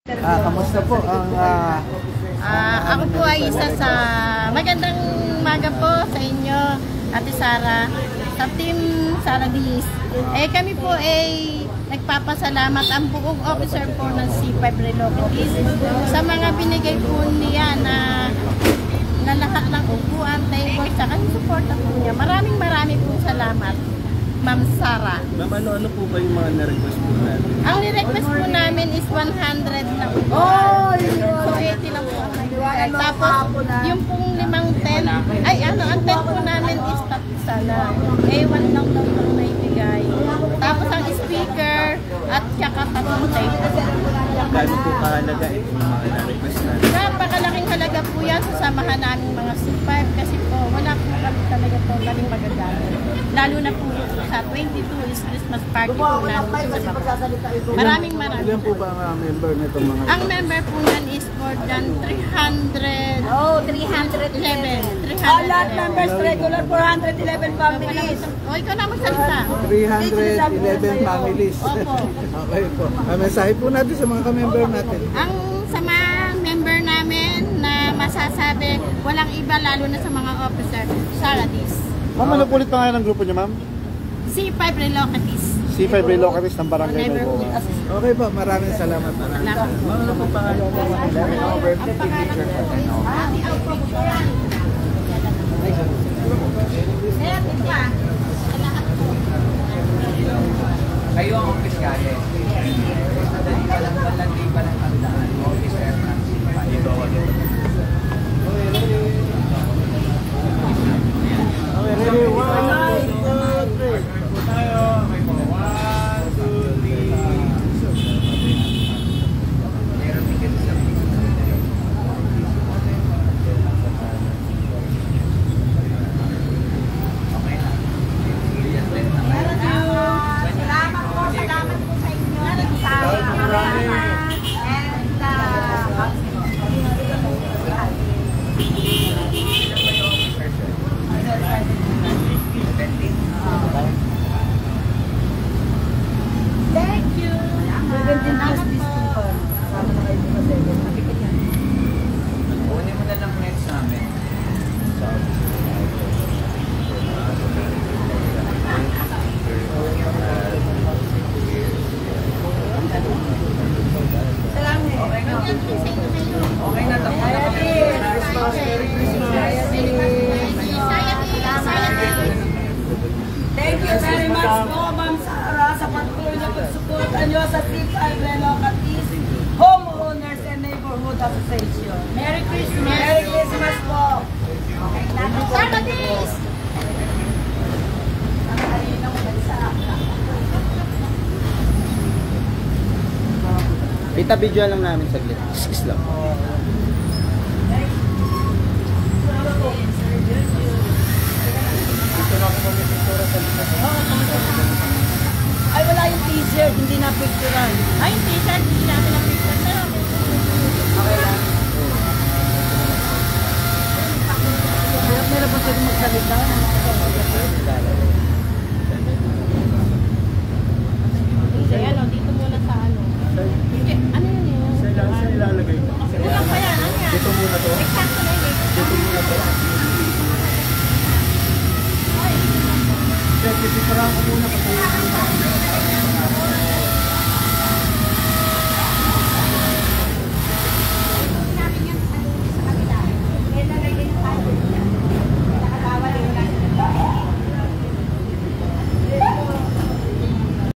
Kamusta po ang ako po ay isa sa magandang umaga po sa inyo, Ate Sara, sa team Sara Diz. Kami po ay nagpapasalamat ang buong officer po ng C5 Relocatis sa mga binigay po niya na lahat ng upuan, table, saka suporta po niya. Maraming po salamat, Ma'am Sara. Ma'am, ano po ba yung mga na-request po natin? Ang ni-request po namin is 100 na upuan. So 80 lang po ang nagbigay. Tapos yung pong limang tent, ang tent po namin is tapisa na. A1 lang daw ang naibigay. Tapos ang speaker at saka tatlong table. Gano'n po kahalaga itong mga na-request natin? Napakalaking halaga po yan sa samahan namin mga C5 kasi po wala po kami talaga po galing magagamit. Lalo na po sa 22 is Christmas party po namin sa Baba. Maraming. Ilan po ba ang member nitong mga? Ang member po yan is more than 300. Oh, 311. Lahat members regular 411 families. Ikaw na magsalita. 311 families. Opo. Okay po. Mensahe po natin sa mga ka-member natin. Ang sa mga member namin na masasabi, walang iba lalo na sa mga officer, Sara Diz. Ma'am, ano po ulit pangalan ng grupo niyo, ma'am? C5 Relocatis. C5 Relocatis ng Barangay Nuevo. Okay po, maraming salamat. Salamat. Ano po pangalan po mga birthday picture po? Kayo ang opisyalis. Madali pa lang tandaan. Officer ng C5. Dito ako dito. Okay, ready? 1, 2, 3. Tayo. May 1, 2, 3. Meron tingin sa okay na. Salamat po sa inyo. Thank you. Salamat po. Kunin mo na lang next namin. Okay na tapos na kami. Thank you very much po, Ma'am Sara, sa patuloy na pagsuporta nyo sa C5 Relocatis Homeowners and Neighborhood Association. Merry Christmas. Merry Christmas po. Sara Diz. Kita video lang namin saglit. Kiss lang. Ay, wala yung t-shirt, hindi na picturean. Ay, t-shirt. Hindi namin ang